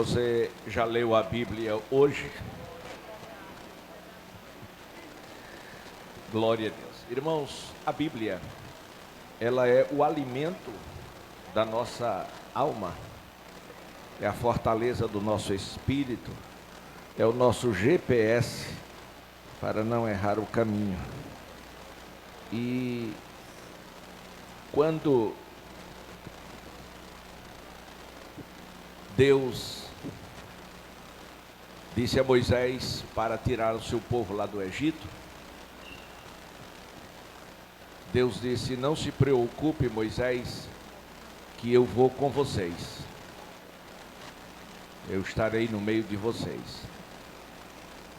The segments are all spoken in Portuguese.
Você já leu a Bíblia hoje? Glória a Deus. Irmãos, a Bíblia, ela é o alimento da nossa alma, é a fortaleza do nosso espírito, é o nosso GPS para não errar o caminho. E quando Deus disse a Moisés para tirar o seu povo lá do Egito, Deus disse: não se preocupe, Moisés, que eu vou com vocês. Eu estarei no meio de vocês,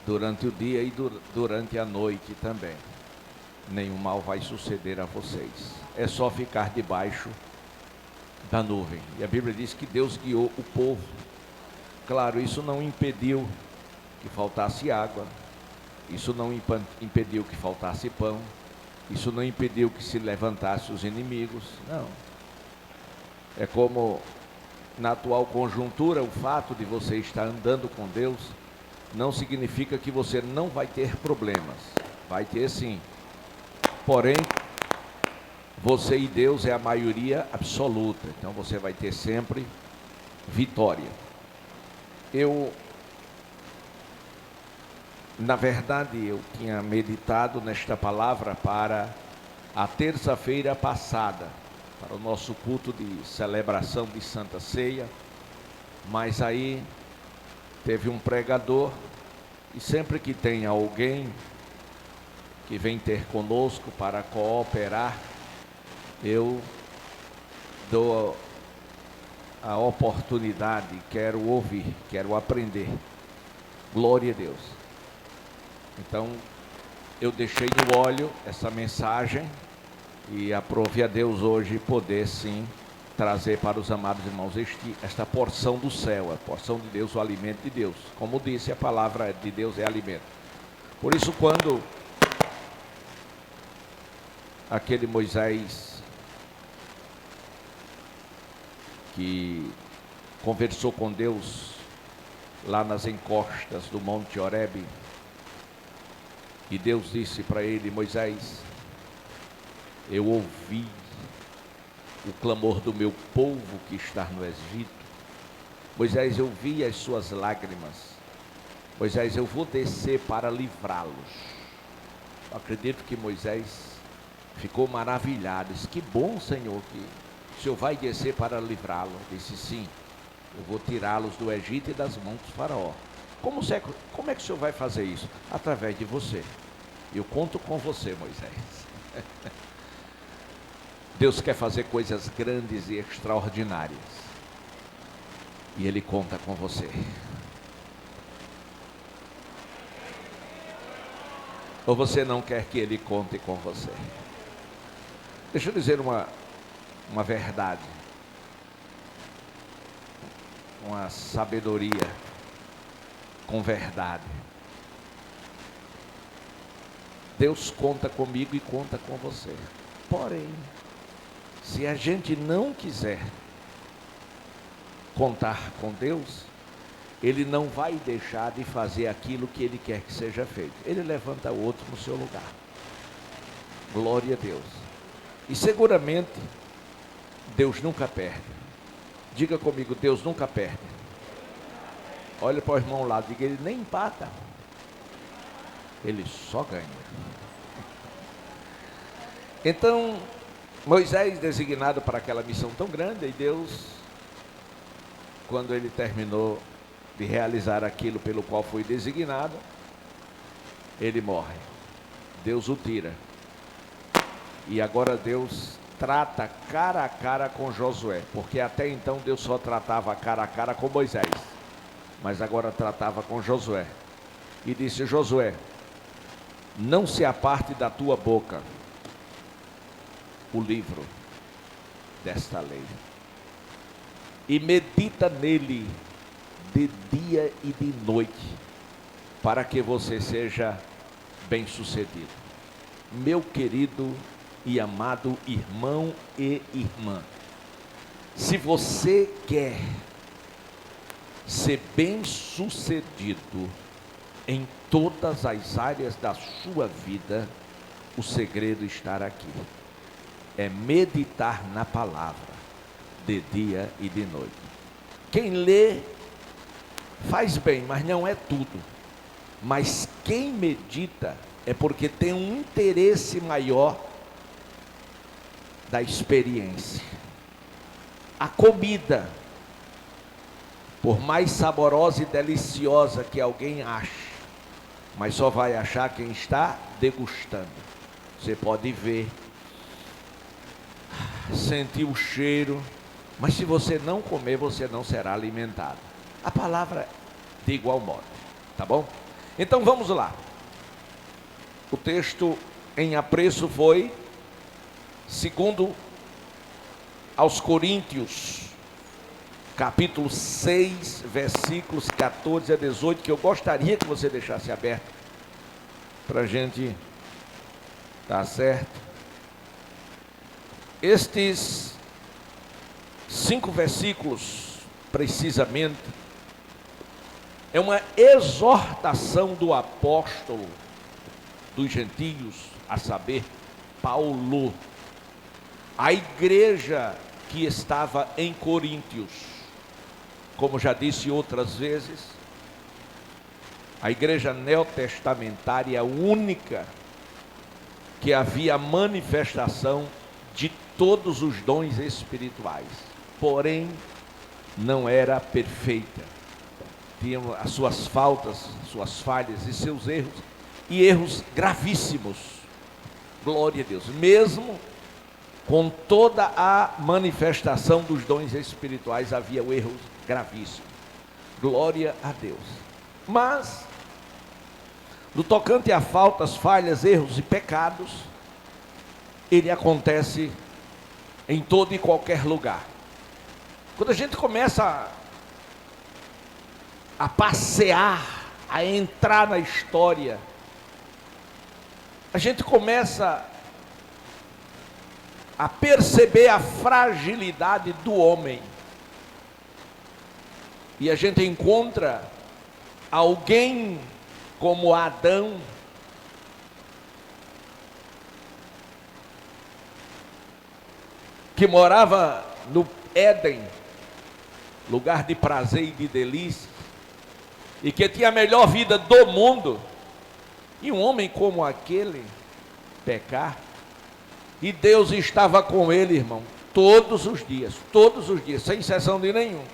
durante o dia e durante a noite também. Nenhum mal vai suceder a vocês. É só ficar debaixo da nuvem. E a Bíblia diz que Deus guiou o povo. Claro, isso não impediu que faltasse água. Isso não impediu que faltasse pão. Isso não impediu que se levantasse os inimigos. Não. É como na atual conjuntura, o fato de você estar andando com Deus não significa que você não vai ter problemas. Vai ter sim. Porém, você e Deus é a maioria absoluta. Então você vai ter sempre vitória. Na verdade, eu tinha meditado nesta palavra para a terça-feira passada, para o nosso culto de celebração de Santa Ceia, mas aí teve um pregador, e sempre que tem alguém que vem ter conosco para cooperar, eu dou a oportunidade, quero ouvir, quero aprender. Glória a Deus. Então, eu deixei no óleo essa mensagem e aprove a Deus hoje poder sim trazer para os amados irmãos esta porção do céu, a porção de Deus, o alimento de Deus. Como disse, a palavra de Deus é alimento. Por isso, quando aquele Moisés que conversou com Deus lá nas encostas do Monte Horebe, e Deus disse para ele: Moisés, eu ouvi o clamor do meu povo que está no Egito. Moisés, eu vi as suas lágrimas. Moisés, eu vou descer para livrá-los. Eu acredito que Moisés ficou maravilhado. Disse: que bom, Senhor, que o Senhor vai descer para livrá-lo. Disse: sim, eu vou tirá-los do Egito e das mãos do faraó. Como é que o Senhor vai fazer isso? Através de você. Eu conto com você, Moisés. Deus quer fazer coisas grandes e extraordinárias. E Ele conta com você. Ou você não quer que Ele conte com você? Deixa eu dizer uma verdade. Uma sabedoria com verdade. Deus conta comigo e conta com você. Porém, se a gente não quiser contar com Deus, Ele não vai deixar de fazer aquilo que Ele quer que seja feito. Ele levanta outro no seu lugar. Glória a Deus. E seguramente, Deus nunca perde. Diga comigo: Deus nunca perde. Olha para o irmão lá, diga: Ele nem empata. Ele só ganha. Então, Moisés, designado para aquela missão tão grande, e Deus, quando ele terminou de realizar aquilo pelo qual foi designado, ele morre. Deus o tira. E agora Deus trata cara a cara com Josué, porque até então Deus só tratava cara a cara com Moisés, mas agora tratava com Josué. E disse: Josué, não se aparte da tua boca o livro desta lei, e medita nele de dia e de noite, para que você seja bem-sucedido. Meu querido e amado irmão e irmã, se você quer ser bem-sucedido em todas as áreas da sua vida, o segredo está aqui. É meditar na palavra, de dia e de noite. Quem lê, faz bem, mas não é tudo. Mas quem medita, é porque tem um interesse maior da experiência. A comida, por mais saborosa e deliciosa que alguém ache, mas só vai achar quem está degustando. Você pode ver, sentir o cheiro, mas se você não comer, você não será alimentado. A palavra de igual modo, tá bom? Então vamos lá. O texto em apreço foi, segundo aos Coríntios, capítulo 6, versículos 14 a 18, que eu gostaria que você deixasse aberto, para a gente, tá certo? Estes 5 versículos, precisamente, é uma exortação do apóstolo dos gentios, a saber, Paulo, a igreja que estava em Coríntios. Como já disse outras vezes, a igreja neotestamentária única que havia manifestação de todos os dons espirituais, porém não era perfeita. Tinha as suas faltas, suas falhas e seus erros, e erros gravíssimos. Glória a Deus. Mesmo com toda a manifestação dos dons espirituais, havia erros gravíssimos. Glória a Deus. Mas, no tocante a faltas, falhas, erros e pecados, ele acontece em todo e qualquer lugar. Quando a gente começa a passear, a entrar na história, a gente começa a perceber a fragilidade do homem. E a gente encontra alguém como Adão, que morava no Éden, lugar de prazer e de delícia, e que tinha a melhor vida do mundo, e um homem como aquele pecar, e Deus estava com ele, irmão, todos os dias, sem exceção de nenhum.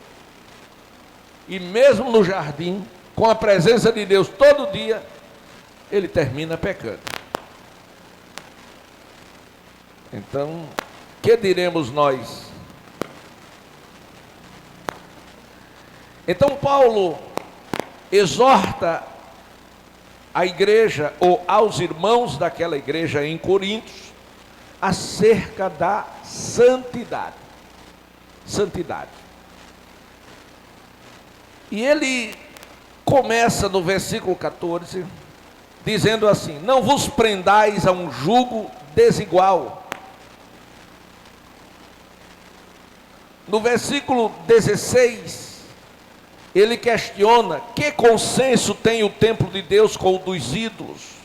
E mesmo no jardim, com a presença de Deus todo dia, ele termina pecando. Então, que diremos nós? Então Paulo exorta a igreja, ou aos irmãos daquela igreja em Coríntios, acerca da santidade. Santidade. E ele começa no versículo 14, dizendo assim: não vos prendais a um jugo desigual. No versículo 16, ele questiona: que consenso tem o templo de Deus com o dos ídolos?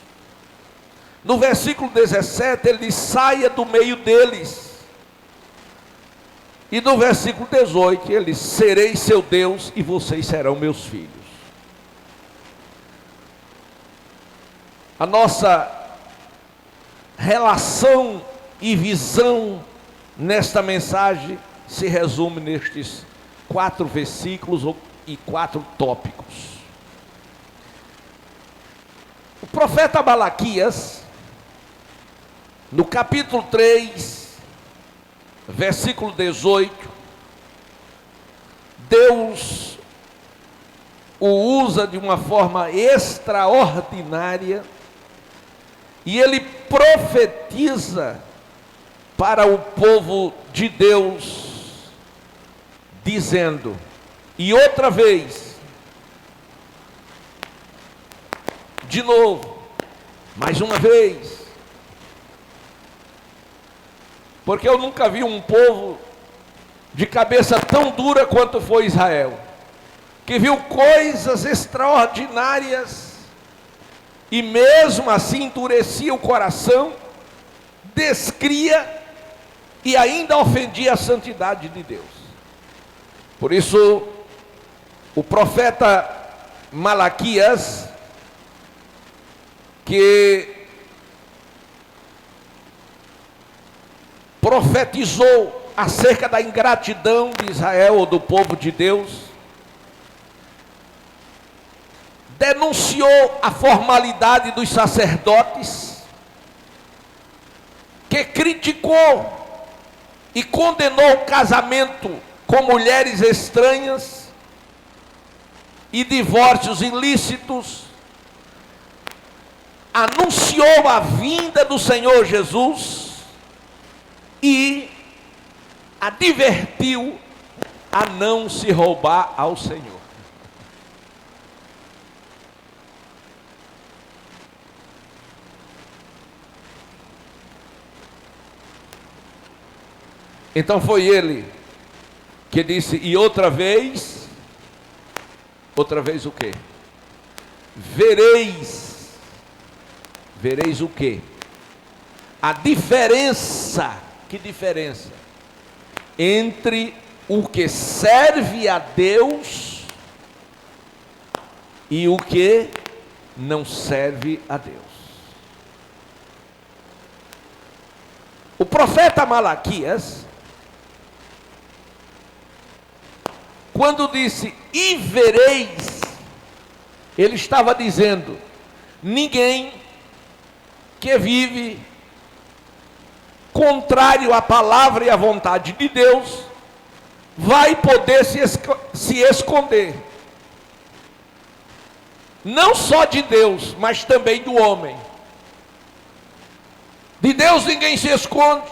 No versículo 17, ele diz: saia do meio deles. E no versículo 18, ele diz: serei seu Deus e vocês serão meus filhos. A nossa relação e visão nesta mensagem se resume nestes 4 versículos e 4 tópicos. O profeta Malaquias, no capítulo 3, versículo 18, Deus o usa de uma forma extraordinária, e ele profetiza para o povo de Deus, dizendo, e outra vez, de novo, mais uma vez, porque eu nunca vi um povo de cabeça tão dura quanto foi Israel. que viu coisas extraordinárias e mesmo assim endurecia o coração, descria e ainda ofendia a santidade de Deus. Por isso, o profeta Malaquias, que profetizou acerca da ingratidão de Israel ou do povo de Deus, denunciou a formalidade dos sacerdotes, que criticou e condenou o casamento com mulheres estranhas e divórcios ilícitos, anunciou a vinda do Senhor Jesus e advertiu a não se roubar ao Senhor. Então foi ele que disse, e outra vez o quê? Vereis o quê? A diferença, que diferença? Entre o que serve a Deus e o que não serve a Deus. O profeta Malaquias, quando disse, e vereis, ele estava dizendo, ninguém que vive contrário à palavra e à vontade de Deus, vai poder se esconder. Não só de Deus, mas também do homem. De Deus ninguém se esconde,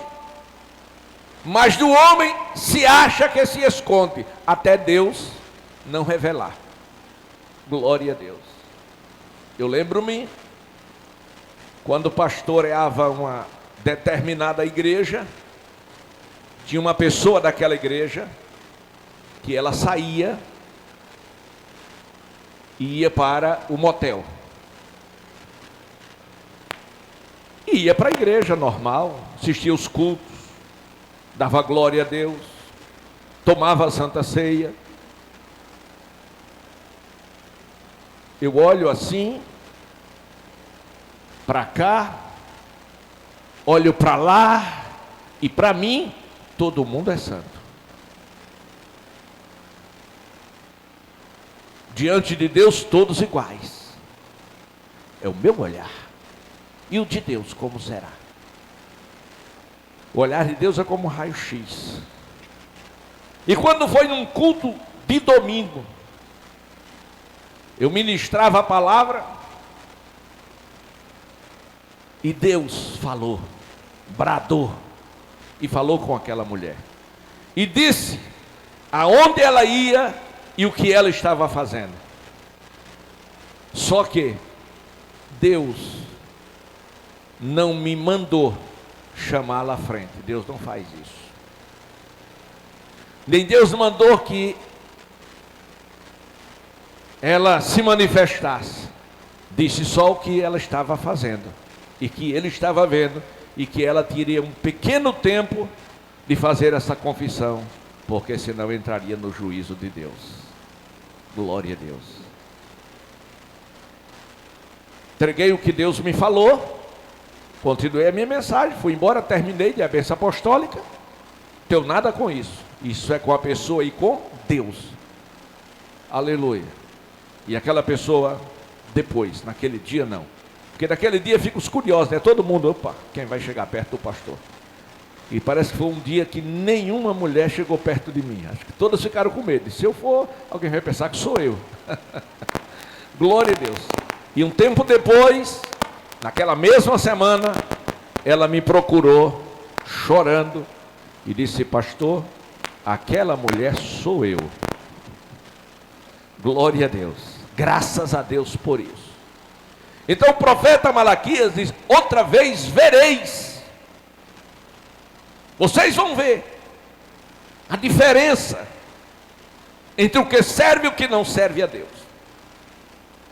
mas do homem se acha que se esconde, até Deus não revelar. Glória a Deus. Eu lembro-me, quando pastoreava uma determinada igreja, tinha uma pessoa daquela igreja, que ela saía e ia para o motel. E ia para a igreja normal, assistia os cultos, dava glória a Deus, tomava a Santa Ceia. Eu olho assim, para cá, olho para lá, e para mim, todo mundo é santo. Diante de Deus, todos iguais. É o meu olhar. E o de Deus, como será? O olhar de Deus é como um raio-x. E quando foi num culto de domingo, eu ministrava a palavra, e Deus falou, bradou, e falou com aquela mulher. E disse aonde ela ia e o que ela estava fazendo. Só que Deus não me mandou chamá-la à frente. Deus não faz isso. Nem Deus mandou que ela se manifestasse. Disse só o que ela estava fazendo, e que ele estava vendo, e que ela teria um pequeno tempo de fazer essa confissão, porque senão entraria no juízo de Deus. Glória a Deus. Entreguei o que Deus me falou, continuei a minha mensagem, fui embora, terminei de a bênção apostólica. Não tenho nada com isso. Isso é com a pessoa e com Deus. Aleluia. E aquela pessoa, depois, naquele dia não. Porque naquele dia fica os curiosos, né? Todo mundo, opa, quem vai chegar perto do pastor? E parece que foi um dia que nenhuma mulher chegou perto de mim. Acho que todas ficaram com medo. E se eu for, alguém vai pensar que sou eu. Glória a Deus. E um tempo depois, naquela mesma semana, ela me procurou, chorando, e disse, pastor, aquela mulher sou eu. Glória a Deus. Graças a Deus por isso. Então o profeta Malaquias diz, outra vez vereis. Vocês vão ver a diferença entre o que serve e o que não serve a Deus.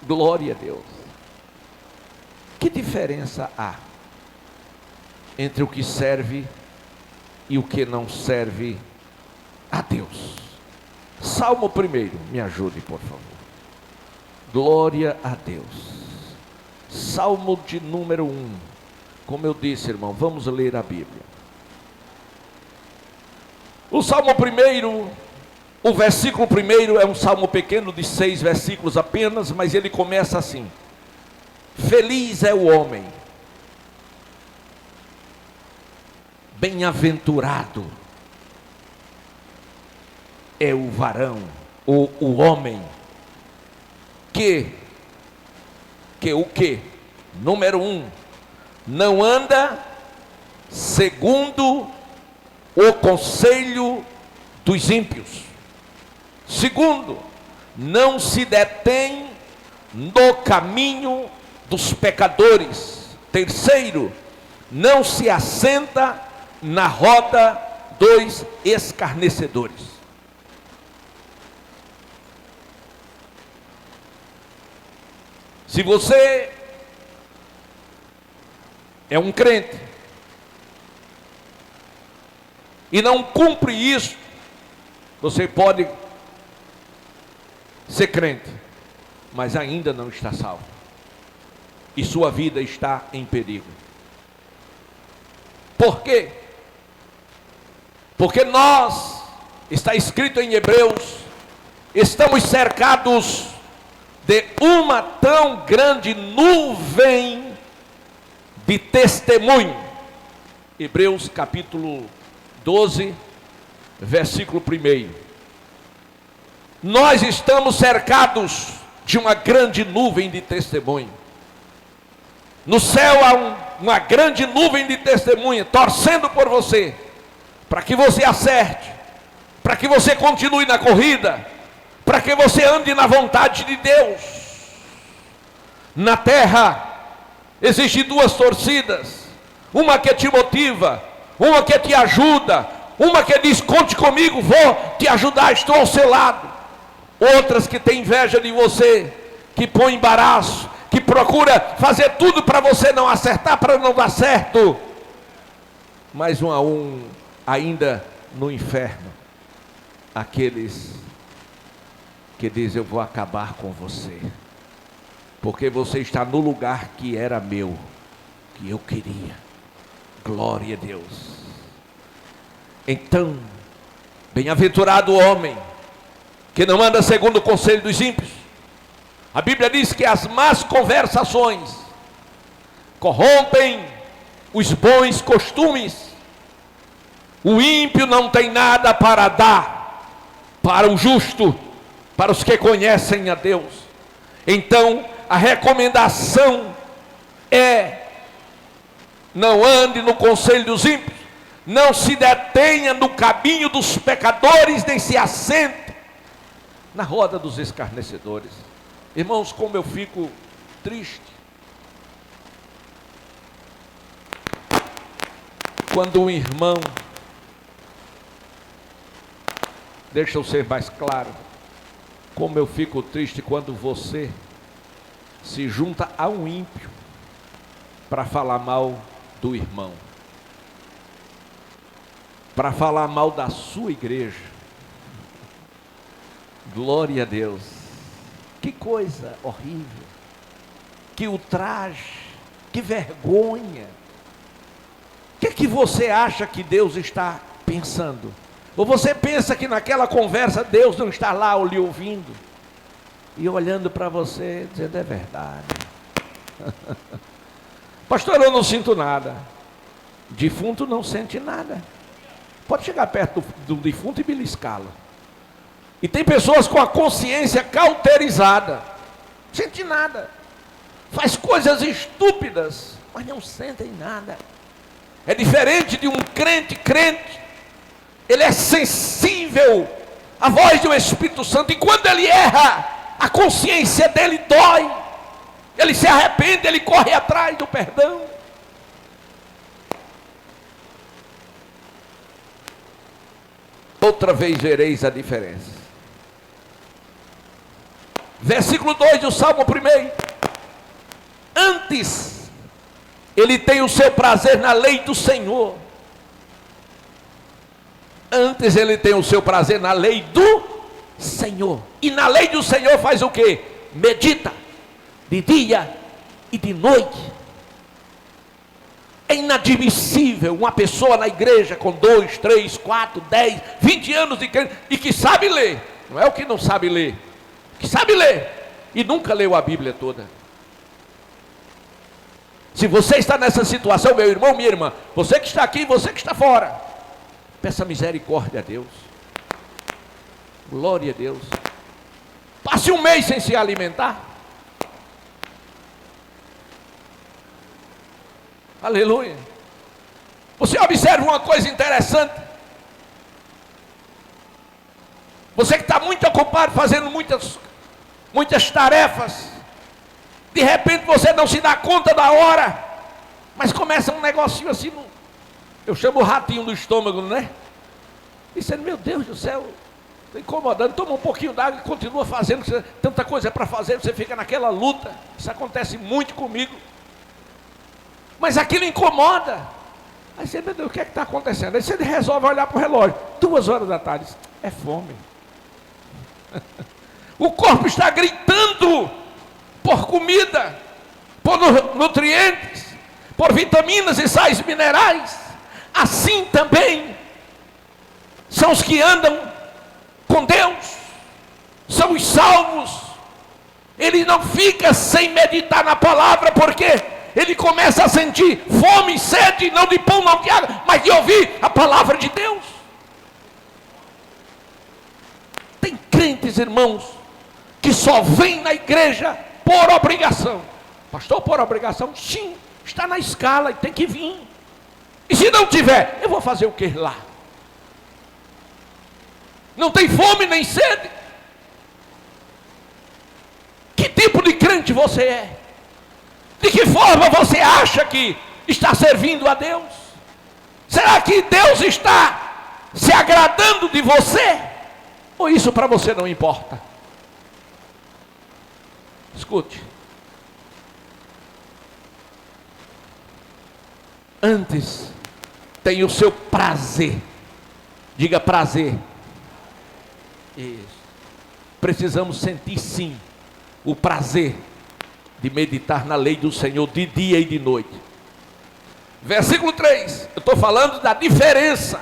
Glória a Deus. Que diferença há entre o que serve e o que não serve a Deus? Salmo 1, me ajude, por favor. Glória a Deus. Salmo de número 1. Como eu disse, irmão, vamos ler a Bíblia. O Salmo 1, o versículo 1 é um salmo pequeno de 6 versículos apenas, mas ele começa assim: feliz é o homem, bem-aventurado é o varão, ou o homem, que o que? Número 1, não anda segundo o conselho dos ímpios. Segundo, não se detém no caminho dos pecadores. Terceiro, não se assenta na roda dos escarnecedores. Se você é um crente e não cumpre isso, você pode ser crente, mas ainda não está salvo, e sua vida está em perigo. Por quê? Porque nós, está escrito em Hebreus, estamos cercados de uma tão grande nuvem de testemunho. Hebreus capítulo 12, versículo 1. Nós estamos cercados de uma grande nuvem de testemunho. No céu há uma grande nuvem de testemunha torcendo por você, para que você acerte, para que você continue na corrida, para que você ande na vontade de Deus. Na terra existem duas torcidas, uma que te motiva, uma que te ajuda, uma que diz: conte comigo, vou te ajudar, estou ao seu lado. Outras que têm inveja de você, que põe embaraço, que procura fazer tudo para você não acertar, para não dar certo. Mais um a um, ainda no inferno, aqueles que dizem: eu vou acabar com você, porque você está no lugar que era meu, que eu queria. Glória a Deus. Então, bem-aventurado o homem que não anda segundo o conselho dos ímpios. A Bíblia diz que as más conversações corrompem os bons costumes. O ímpio não tem nada para dar para o justo, para os que conhecem a Deus. Então, a recomendação é: não ande no conselho dos ímpios, não se detenha no caminho dos pecadores, nem se assente na roda dos escarnecedores. Irmãos, como eu fico triste quando um irmão, deixa eu ser mais claro, como eu fico triste quando você se junta a um ímpio para falar mal do irmão, para falar mal da sua igreja. Glória a Deus. Que coisa horrível, que ultraje, que vergonha. O que você acha que Deus está pensando? Ou você pensa que naquela conversa Deus não está lá lhe ouvindo e olhando para você, dizendo: é verdade. Pastor, eu não sinto nada. Defunto não sente nada. Pode chegar perto do defunto e beliscá-lo. E tem pessoas com a consciência cauterizada, não sente nada, faz coisas estúpidas, mas não sentem nada. É diferente de um crente, ele é sensível à voz do Espírito Santo, e quando ele erra, a consciência dele dói, ele se arrepende, ele corre atrás do perdão. Outra vez vereis a diferença. Versículo 2 do Salmo 1. Antes, ele tem o seu prazer na lei do Senhor. Antes ele tem o seu prazer na lei do Senhor. E na lei do Senhor faz o quê? Medita, de dia e de noite. É inadmissível uma pessoa na igreja com 2, 3, 4, 10, 20 anos de crente e que sabe ler. Não é o que não sabe ler, que sabe ler e nunca leu a Bíblia toda. Se você está nessa situação, meu irmão, minha irmã, você que está aqui, você que está fora, peça misericórdia a Deus. Glória a Deus. Passe um mês sem se alimentar. Aleluia. Você observa uma coisa interessante. Você que está muito ocupado fazendo muitas tarefas, de repente você não se dá conta da hora, mas começa um negocinho assim, eu chamo o ratinho do estômago, né? E você, meu Deus do céu, está incomodando, toma um pouquinho d'água e continua fazendo, tanta coisa para fazer, você fica naquela luta. Isso acontece muito comigo. Mas aquilo incomoda. Aí você, meu Deus, o que é que está acontecendo? Aí você resolve olhar para o relógio, 2 horas da tarde, é fome. O corpo está gritando por comida, por nutrientes, por vitaminas e sais minerais. Assim também são os que andam com Deus, são os salvos. Ele não fica sem meditar na palavra, porque ele começa a sentir fome e sede, não de pão, não de água, mas de ouvir a palavra de Deus. Tem crentes, irmãos, que só vêm na igreja por obrigação. Pastor, por obrigação? Sim, está na escala e tem que vir. E se não tiver, eu vou fazer o que lá? Não tem fome nem sede? Que tipo de crente você é? De que forma você acha que está servindo a Deus? Será que Deus está se agradando de você? Ou isso para você não importa? Escute. Antes tem o seu prazer. Diga prazer. Isso. Precisamos sentir sim o prazer de meditar na lei do Senhor de dia e de noite. Versículo 3. Eu estou falando da diferença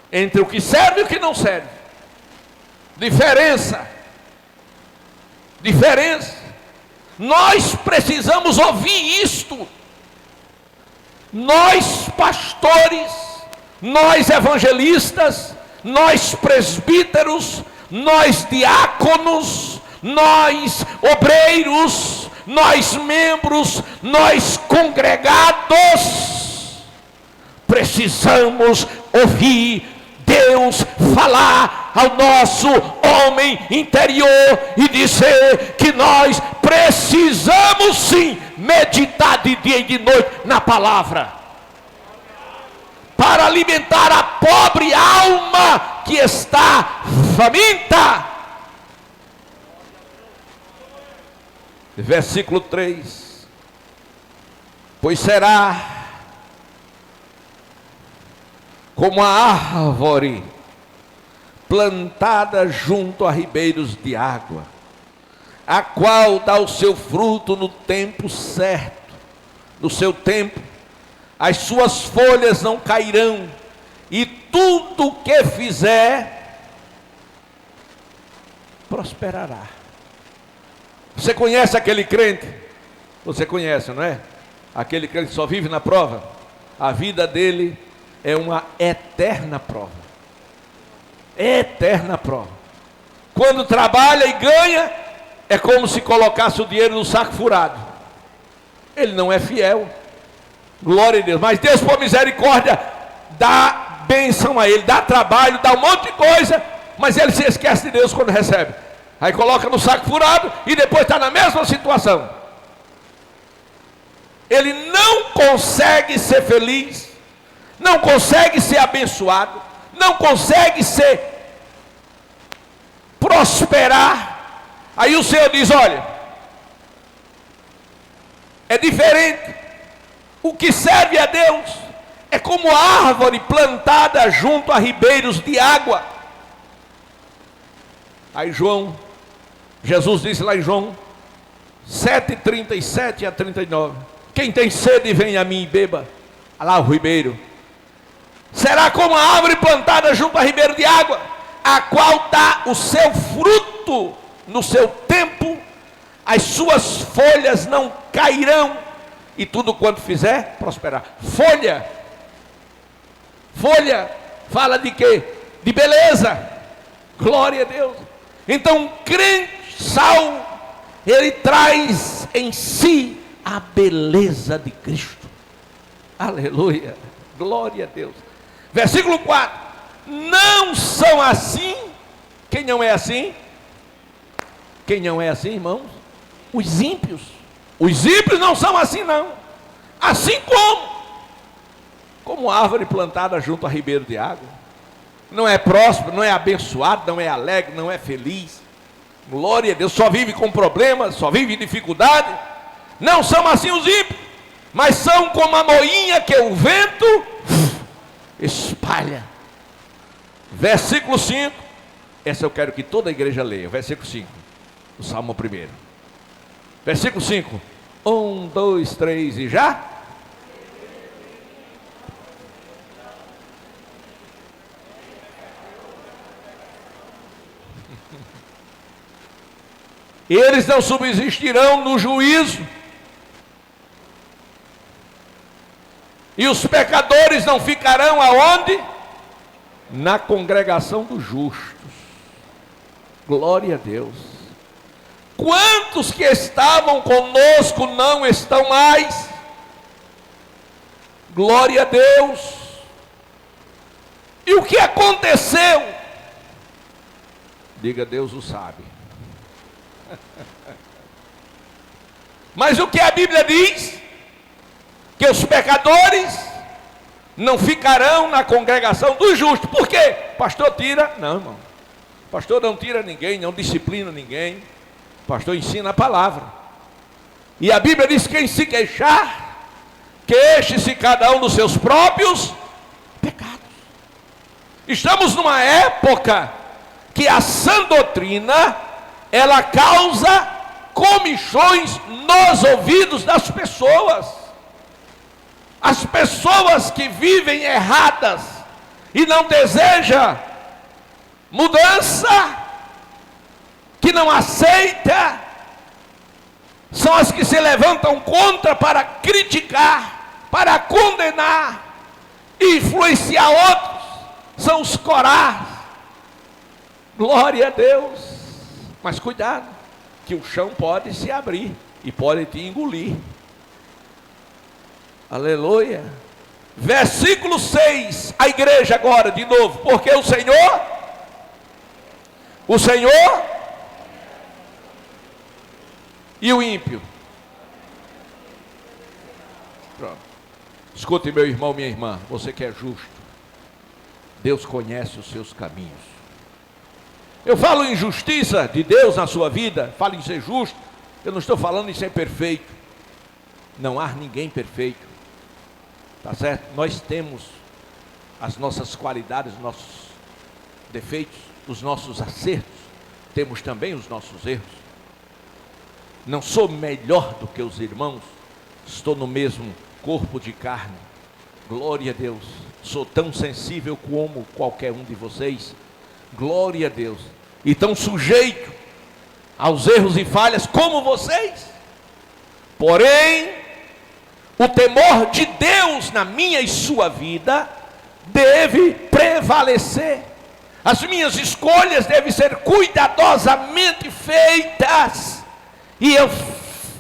entre o que serve e o que não serve. Diferença. Nós precisamos ouvir isto. Nós pastores, nós evangelistas, nós presbíteros, nós diáconos, nós obreiros, nós membros, nós congregados, precisamos ouvir Deus falar ao nosso homem interior e dizer que nós precisamos sim meditar de dia e de noite na palavra, para alimentar a pobre alma que está faminta. Versículo 3: pois será como a árvore plantada junto a ribeiros de água, a qual dá o seu fruto no tempo certo. No seu tempo, as suas folhas não cairão, e tudo que fizer prosperará. Você conhece aquele crente? Você conhece, não é? Aquele crente que só vive na prova. A vida dele é uma eterna prova. Eterna prova. Quando trabalha e ganha, é como se colocasse o dinheiro no saco furado. Ele não é fiel. Glória a Deus. Mas Deus, por misericórdia, dá bênção a ele, dá trabalho, dá um monte de coisa, mas ele se esquece de Deus quando recebe. Aí coloca no saco furado e depois está na mesma situação. Ele não consegue ser feliz, não consegue ser abençoado, não consegue prosperar, Aí o Senhor diz: olha, é diferente. O que serve a Deus é como árvore plantada junto a ribeiros de água. Aí Jesus disse lá em João 7:37 a 39: quem tem sede, vem a mim e beba. Olha lá o ribeiro. Será como a árvore plantada junto a ribeiro de água, a qual dá o seu fruto no seu tempo, as suas folhas não cairão, e tudo quanto fizer, prosperar. Folha fala de quê? De beleza. Glória a Deus. Então um crente salvo, ele traz em si a beleza de Cristo. Aleluia, glória a Deus. Versículo 4: não são assim. Quem não é assim? Quem não é assim, irmãos? Os ímpios. Os ímpios não são assim, não. Assim como árvore plantada junto a ribeiro de água. Não é próspero, não é abençoado, não é alegre, não é feliz. Glória a Deus, só vive com problemas, só vive em dificuldade. Não são assim os ímpios, mas são como a moinha que o vento espalha. Versículo 5. Essa eu quero que toda a igreja leia. Versículo 5, o Salmo 1. Versículo 5. 1, 2, 3 e já. Eles não subsistirão no juízo, e os pecadores não ficarão aonde? Na congregação dos justos. Glória a Deus. Quantos que estavam conosco não estão mais? Glória a Deus. E o que aconteceu? Diga: Deus o sabe. Mas o que a Bíblia diz? Que os pecadores não ficarão na congregação dos justos. Por quê? Pastor tira? Não, irmão. Pastor não tira ninguém, não disciplina ninguém. Pastor ensina a palavra. E a Bíblia diz: quem se queixar, queixe-se cada um dos seus próprios pecados. Estamos numa época que a sã doutrina, ela causa comichões nos ouvidos das pessoas. As pessoas que vivem erradas e não desejam mudança, que não aceita, são as que se levantam contra para criticar, para condenar e influenciar outros. São os corais. Glória a Deus. Mas cuidado, que o chão pode se abrir e pode te engolir. Aleluia. Versículo 6, a igreja agora de novo. Porque o Senhor e o ímpio. Pronto. Escute, meu irmão, minha irmã, você que é justo, Deus conhece os seus caminhos. Eu falo em justiça de Deus na sua vida, falo em ser justo, eu não estou falando em ser perfeito. Não há ninguém perfeito, tá certo? Nós temos as nossas qualidades, os nossos defeitos, os nossos acertos, temos também os nossos erros. Não sou melhor do que os irmãos, estou no mesmo corpo de carne. Glória a Deus. Sou tão sensível como qualquer um de vocês. Glória a Deus. E tão sujeito aos erros e falhas como vocês. Porém, o temor de Deus na minha e sua vida deve prevalecer. As minhas escolhas devem ser cuidadosamente feitas, e eu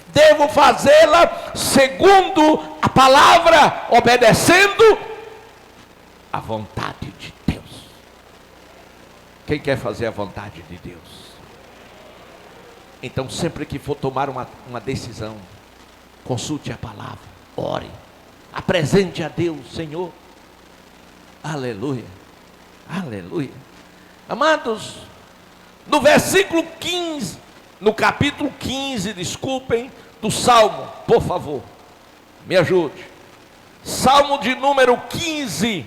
devo fazê-la segundo a palavra, obedecendo a vontade de Deus. Quem quer fazer a vontade de Deus? Então, sempre que for tomar uma decisão, consulte a palavra, ore, apresente a Deus: Senhor, aleluia, aleluia. Amados, no versículo 15, no capítulo 15, desculpem, do Salmo, por favor, me ajude. Salmo de número 15.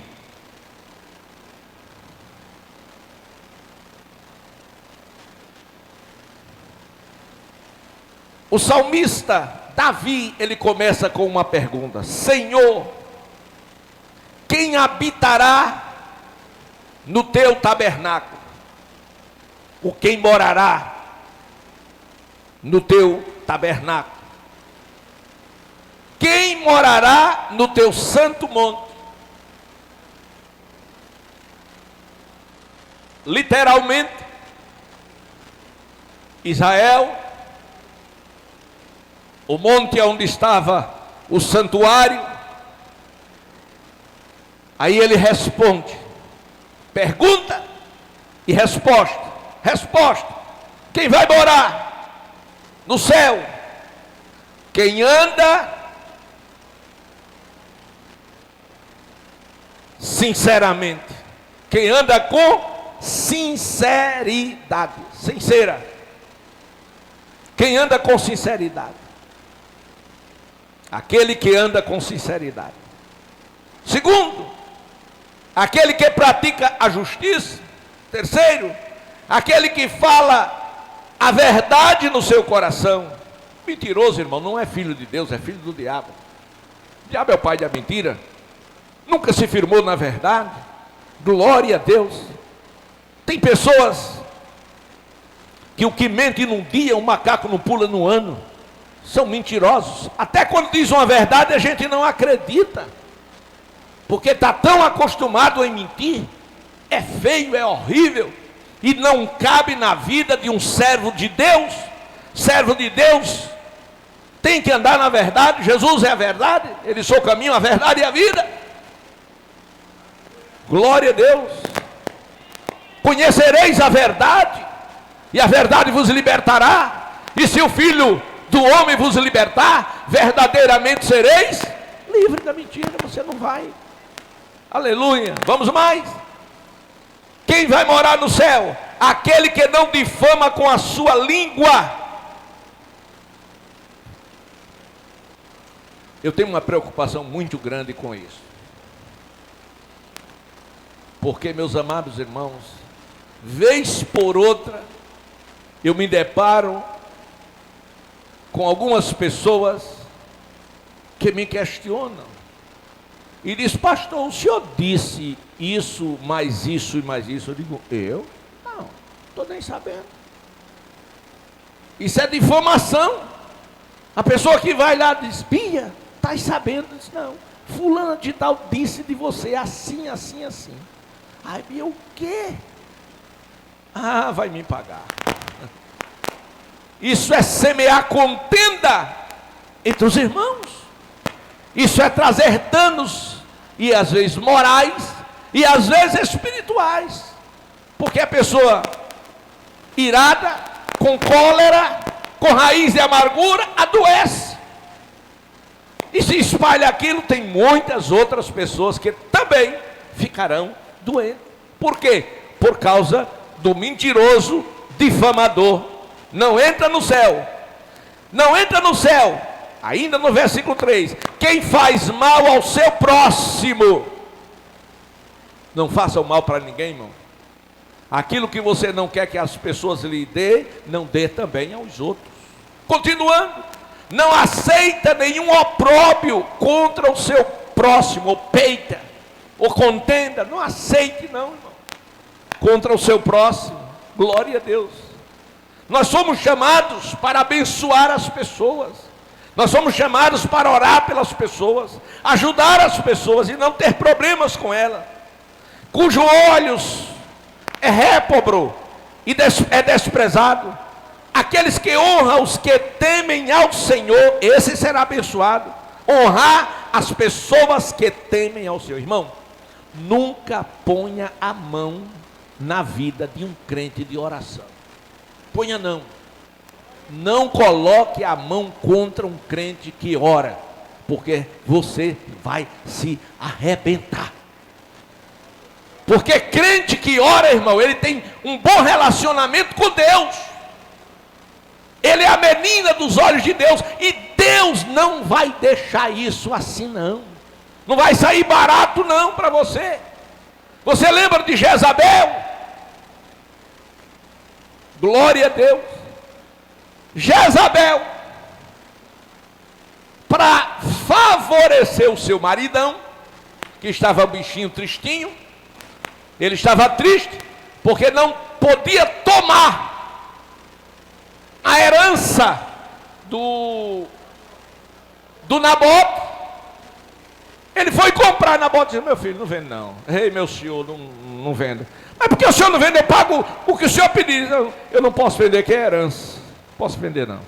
O salmista Davi, ele começa com uma pergunta: Senhor, quem habitará no teu tabernáculo? O quem morará no teu tabernáculo? Quem morará no teu santo monte? Literalmente, Israel, o monte onde estava o santuário. Aí ele responde, pergunta e resposta. Resposta: quem vai morar no céu? Quem anda sinceramente, quem anda com sinceridade, sincera, quem anda com sinceridade, aquele que anda com sinceridade. Segundo, aquele que pratica a justiça. Terceiro, aquele que fala a verdade no seu coração. Mentiroso, irmão, não é filho de Deus, é filho do diabo. O diabo é o pai da mentira, nunca se firmou na verdade. Glória a Deus. Tem pessoas que o que mente num dia, um macaco não pula no ano. São mentirosos. Até quando diz uma verdade, a gente não acredita, porque está tão acostumado em mentir. É feio, é horrível, e não cabe na vida de um servo de Deus. Servo de Deus tem que andar na verdade. Jesus é a verdade, ele sou o caminho, a verdade e a vida. Glória a Deus. Conhecereis a verdade, e a verdade vos libertará. E se o Filho do homem vos libertar, verdadeiramente sereis livre da mentira. Você não vai. Aleluia. Vamos mais. Quem vai morar no céu? Aquele que não difama com a sua língua. Eu tenho uma preocupação muito grande com isso, porque, meus amados irmãos, vez por outra eu me deparo com algumas pessoas que me questionam e diz: pastor, o senhor disse isso e mais isso. Eu digo: eu? Não, estou nem sabendo. Isso é difamação. A pessoa que vai lá diz: Bia, estás sabendo? Eu disse: não, fulana de tal disse de você assim. Ai, Bia, o quê? Ah, vai me pagar. Isso é semear contenda entre os irmãos. Isso é trazer danos, e às vezes morais, e às vezes espirituais. Porque a pessoa irada, com cólera, com raiz de amargura, adoece. E se espalha aquilo, tem muitas outras pessoas que também ficarão doentes. Por quê? Por causa do mentiroso difamador. Não entra no céu. Não entra no céu. Ainda no versículo 3. Quem faz mal ao seu próximo. Não faça o mal para ninguém, irmão. Aquilo que você não quer que as pessoas lhe dê, não dê também aos outros. Continuando. Não aceita nenhum opróbrio contra o seu próximo, ou peita, ou contenda. Não aceite não, irmão, contra o seu próximo. Glória a Deus. Nós somos chamados para abençoar as pessoas. Nós somos chamados para orar pelas pessoas, ajudar as pessoas e não ter problemas com elas. Cujo olhos é réprobo e é desprezado. Aqueles que honram os que temem ao Senhor, esse será abençoado. Honrar as pessoas que temem ao Senhor. Irmão, nunca ponha a mão na vida de um crente de oração. Ponha não. Não coloque a mão contra um crente que ora, porque você vai se arrebentar. Porque crente que ora, irmão, ele tem um bom relacionamento com Deus. Ele é a menina dos olhos de Deus, e Deus não vai deixar isso assim não. Não vai sair barato não para você. Você lembra de Jezabel? Glória a Deus. Jezabel, para favorecer o seu maridão, que estava um bichinho tristinho, ele estava triste, porque não podia tomar a herança do Nabote. Ele foi comprar. Nabote disse: meu filho, não vende não. Ei, meu senhor, não venda. Mas porque o senhor não vende? Eu pago o que o senhor pedir. Eu não posso vender, que é herança. Não posso vender não.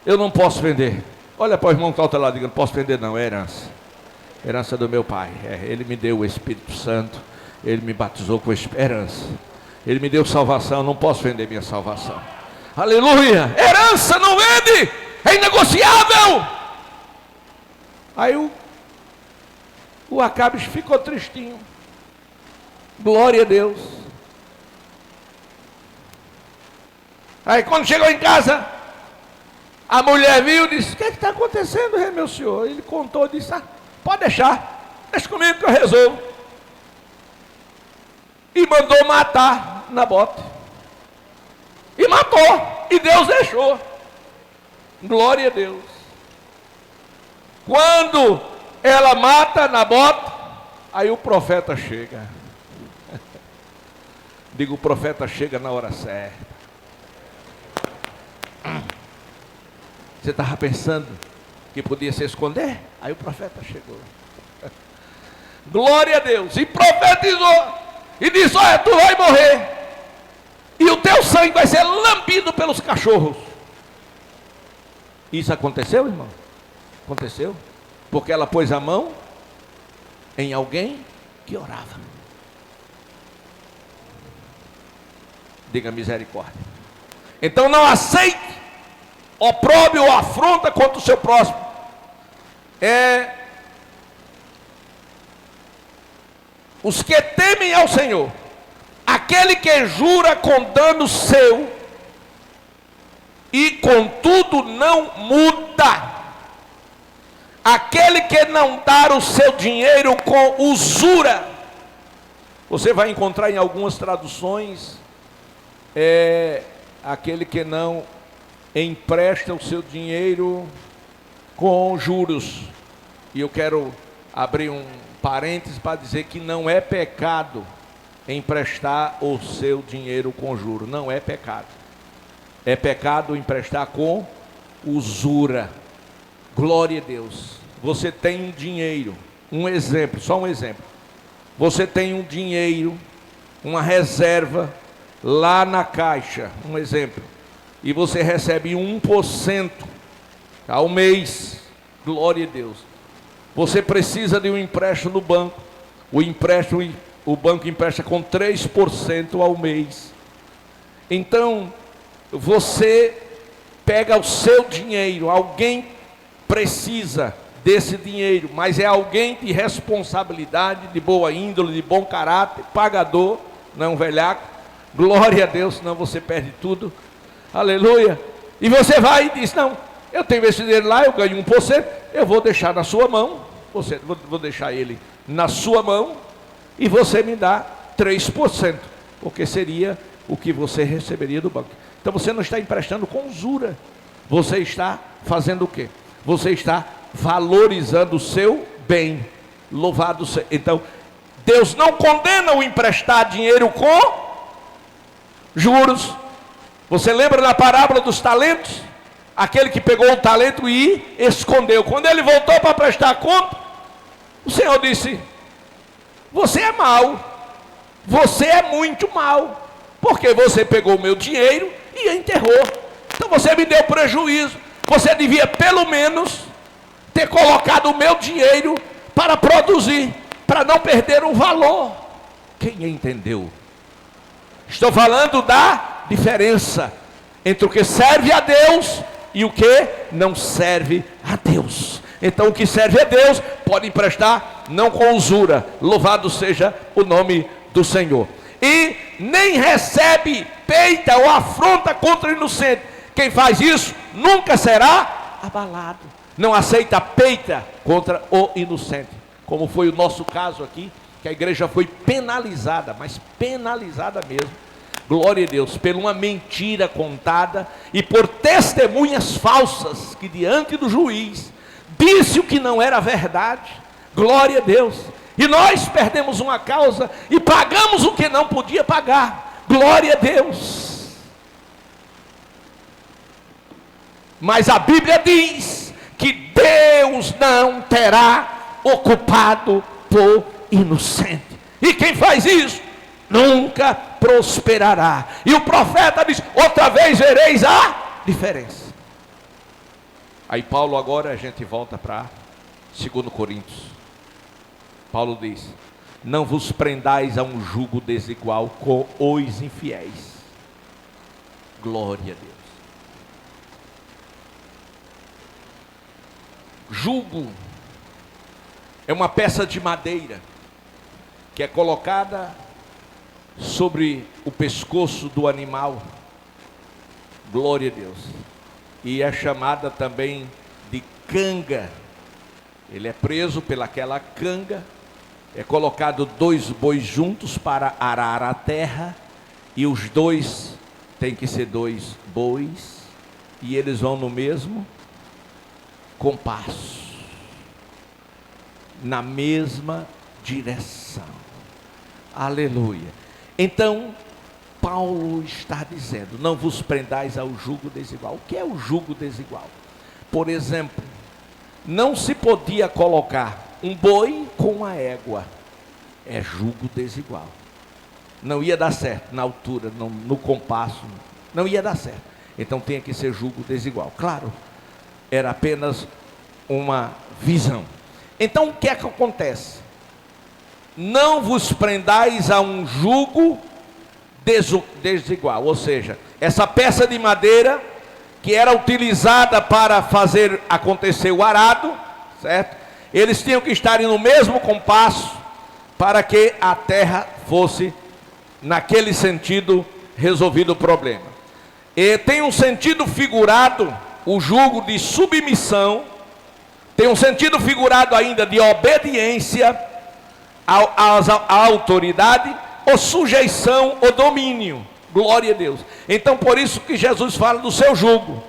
Eu não posso vender. Olha para o irmão que está ao teu lado, diga: não posso vender não, é herança. Herança do meu pai. Ele me deu o Espírito Santo. Ele me batizou com herança. Ele me deu salvação, não posso vender minha salvação. Aleluia! Herança não vende, é inegociável. Aí o Acabe ficou tristinho. Glória a Deus. Aí quando chegou em casa, a mulher viu e disse: o que é que está acontecendo, meu senhor? Ele contou, disse: pode deixar, deixa comigo que eu resolvo. E mandou matar Nabote. E matou, e Deus deixou. Glória a Deus. Quando ela mata Nabote, aí o profeta chega. Digo, o profeta chega na hora certa. Você estava pensando que podia se esconder? Aí o profeta chegou. Glória a Deus. E profetizou. E disse: olha, tu vai morrer. E o teu sangue vai ser lambido pelos cachorros. Isso aconteceu, irmão? Aconteceu. Porque ela pôs a mão em alguém que orava. Diga misericórdia. Então não aceite opróbrio ou afronta contra o seu próximo. Os que temem ao Senhor, aquele que jura com dano seu e contudo não muda, aquele que não dá o seu dinheiro com usura. Você vai encontrar em algumas traduções aquele que não empresta o seu dinheiro com juros. E eu quero abrir um parênteses para dizer que não é pecado emprestar o seu dinheiro com juros. Não é pecado. É pecado emprestar com usura. Glória a Deus. Você tem um dinheiro, um exemplo, só um exemplo. Você tem um dinheiro, uma reserva lá na caixa, um exemplo, e você recebe 1% ao mês. Glória a Deus. Você precisa de um empréstimo no banco. O banco empresta com 3% ao mês. Então, você pega o seu dinheiro, alguém precisa desse dinheiro, mas é alguém de responsabilidade, de boa índole, de bom caráter, pagador, não é um velhaco. Glória a Deus, senão você perde tudo. Aleluia. E você vai e diz: não, eu tenho esse dinheiro lá, eu ganho 1%, eu vou deixar na sua mão. Vou deixar ele na sua mão e você me dá 3%, porque seria o que você receberia do banco. Então você não está emprestando com usura. Você está fazendo o quê? Você está valorizando o seu bem. Louvado seja. Então, Deus não condena o emprestar dinheiro com juros. Você lembra da parábola dos talentos? Aquele que pegou o talento e escondeu. Quando ele voltou para prestar conta, o Senhor disse: você é mau, você é muito mau, porque você pegou o meu dinheiro e enterrou. Então você me deu prejuízo. Você devia pelo menos ter colocado o meu dinheiro para produzir, para não perder o valor. Quem entendeu? Estou falando da diferença entre o que serve a Deus e o que não serve a Deus. Então o que serve a Deus pode emprestar, não com usura. Louvado seja o nome do Senhor. E nem recebe, peita ou afronta contra o inocente. quem faz isso nunca será abalado. Não aceita peita contra o inocente, como foi o nosso caso aqui, que a igreja foi penalizada, mas penalizada mesmo, glória a Deus, por uma mentira contada e por testemunhas falsas, que diante do juiz, disse o que não era verdade, glória a Deus, e nós perdemos uma causa, e pagamos o que não podia pagar, glória a Deus. Mas a Bíblia diz, que Deus não terá ocupado por inocente, e quem faz isso, nunca prosperará. E o profeta diz, outra vez vereis a diferença. Aí Paulo, agora a gente volta para 2 Coríntios. Paulo diz, não vos prendais a um jugo desigual com os infiéis. Glória a Deus. Jugo é uma peça de madeira que é colocada sobre o pescoço do animal, glória a Deus, e é chamada também de canga. Ele é preso pelaquela canga, é colocado 2 bois juntos para arar a terra, e os 2 tem que ser 2 bois, e eles vão no mesmo compasso, na mesma direção, aleluia. Então Paulo está dizendo, não vos prendais ao jugo desigual. O que é o jugo desigual? Por exemplo, não se podia colocar um boi com uma égua, é jugo desigual, não ia dar certo, na altura, no compasso, não ia dar certo, então tinha que ser jugo desigual. Claro, era apenas uma visão. Então o que é que acontece? Não vos prendais a um jugo desigual, ou seja, essa peça de madeira que era utilizada para fazer acontecer o arado, certo? Eles tinham que estar no mesmo compasso para que a terra fosse, naquele sentido, resolvido o problema. E tem um sentido figurado, o jugo de submissão, tem um sentido figurado ainda de obediência à autoridade, ou sujeição, ou domínio, glória a Deus. Então por isso que Jesus fala do seu jugo,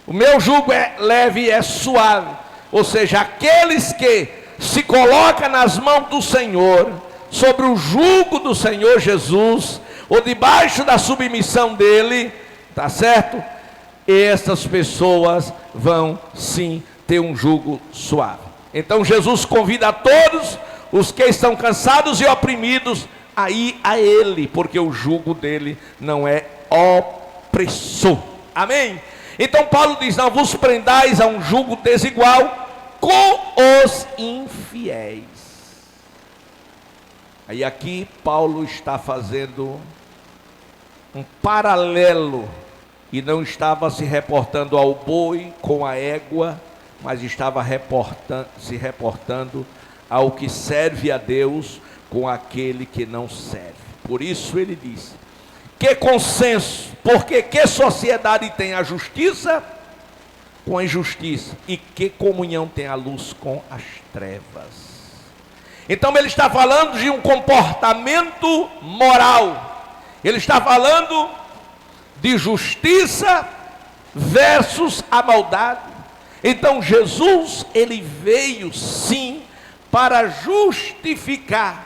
o meu jugo é leve e é suave, ou seja, aqueles que se colocam nas mãos do Senhor, sobre o jugo do Senhor Jesus, ou debaixo da submissão dele, tá certo? Essas pessoas vão sim ter um jugo suave. Então Jesus convida a todos os que estão cansados e oprimidos a ir a ele, porque o jugo dele não é opressor. Amém? Então Paulo diz, não vos prendais a um jugo desigual com os infiéis. Aí aqui Paulo está fazendo um paralelo, e não estava se reportando ao boi com a égua, mas estava se reportando ao que serve a Deus com aquele que não serve. Por isso ele diz, que consenso, porque que sociedade tem a justiça com a injustiça, e que comunhão tem a luz com as trevas? Então ele está falando de um comportamento moral, ele está falando de justiça versus a maldade. Então Jesus, ele veio sim para justificar,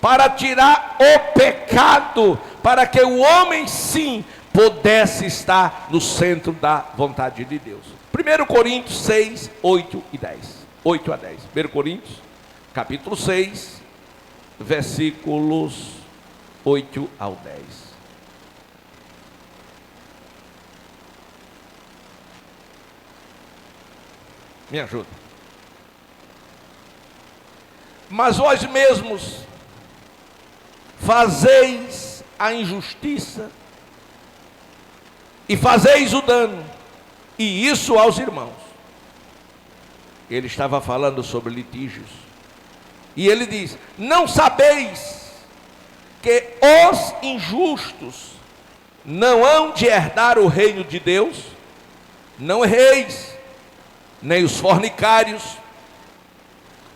para tirar o pecado, para que o homem sim pudesse estar no centro da vontade de Deus. 1 Coríntios 6, 8 e 10. 8 a 10. 1 Coríntios, capítulo 6, versículos 8 ao 10. Me ajuda. Mas vós mesmos fazeis a injustiça e fazeis o dano, e isso aos irmãos. Ele estava falando sobre litígios, e ele diz, não sabeis que os injustos não hão de herdar o reino de Deus? Não erreis, nem os fornicários,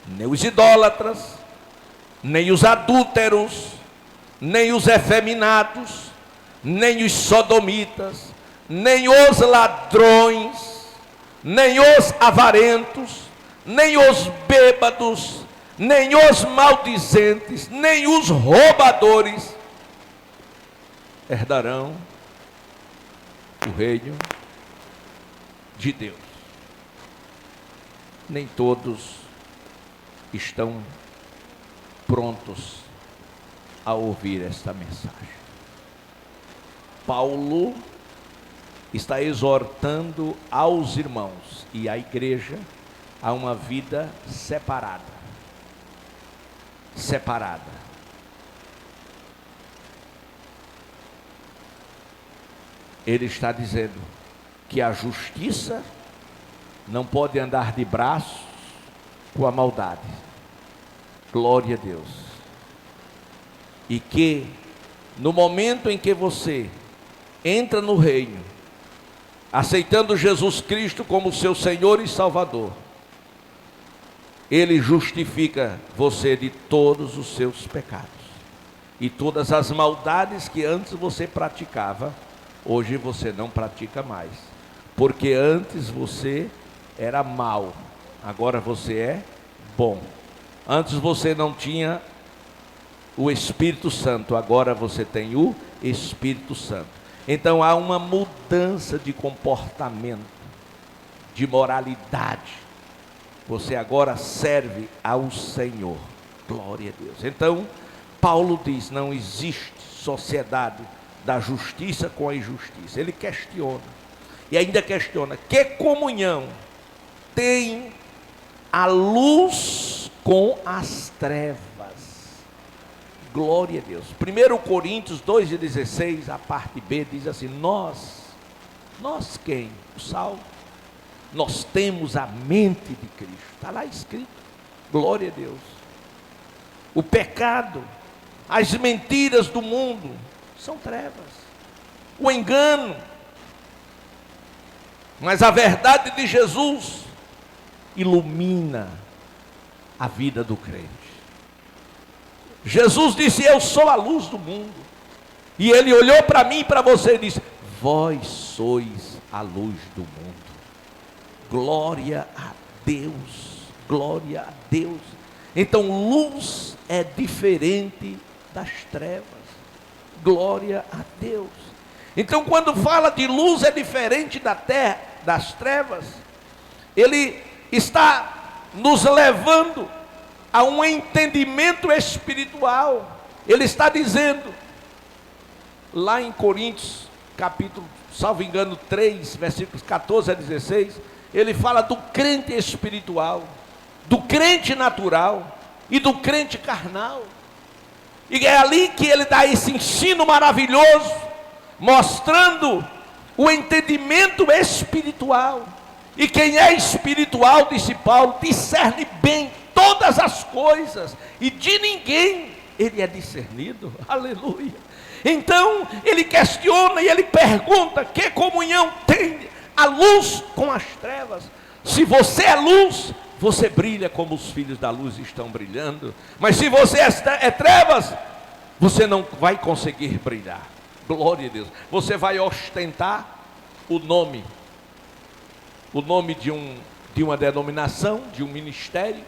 nem os idólatras, nem os adúlteros, nem os efeminados, nem os sodomitas, nem os ladrões, nem os avarentos, nem os bêbados, nem os maldizentes, nem os roubadores herdarão o reino de Deus. Nem todos estão prontos a ouvir esta mensagem. Paulo está exortando aos irmãos e à igreja a uma vida separada. Ele está dizendo que a justiça não pode andar de braços com a maldade. Glória a Deus. E que no momento em que você entra no reino, aceitando Jesus Cristo como seu Senhor e Salvador, Ele justifica você de todos os seus pecados. E todas as maldades que antes você praticava, hoje você não pratica mais. Porque antes você era mau, agora você é bom. Antes você não tinha o Espírito Santo, agora você tem o Espírito Santo. Então há uma mudança de comportamento, de moralidade. Você agora serve ao Senhor. Glória a Deus. Então, Paulo diz, não existe sociedade da justiça com a injustiça. Ele questiona. E ainda questiona, que comunhão tem a luz com as trevas? Glória a Deus. 1 Coríntios 2,16, a parte B, diz assim, nós quem? O Saulo. Nós temos a mente de Cristo. Está lá escrito. Glória a Deus. O pecado, as mentiras do mundo são trevas. O engano. Mas a verdade de Jesus ilumina a vida do crente. Jesus disse, eu sou a luz do mundo. E Ele olhou para mim e para você e disse, vós sois a luz do mundo. Glória a Deus, glória a Deus. Então luz é diferente das trevas. Glória a Deus. Então quando fala de luz é diferente das trevas, Ele está nos levando a um entendimento espiritual. Ele está dizendo, lá em Coríntios, capítulo, salvo engano, 3, versículos 14 a 16, ele fala do crente espiritual, do crente natural e do crente carnal. E é ali que ele dá esse ensino maravilhoso, mostrando o entendimento espiritual. E quem é espiritual, disse Paulo, discerne bem todas as coisas, e de ninguém ele é discernido. Aleluia. Então ele questiona e ele pergunta, que comunhão tem a luz com as trevas? Se você é luz, você brilha como os filhos da luz estão brilhando. Mas se você é trevas, você não vai conseguir brilhar. Glória a Deus. Você vai ostentar o nome de uma denominação, de um ministério,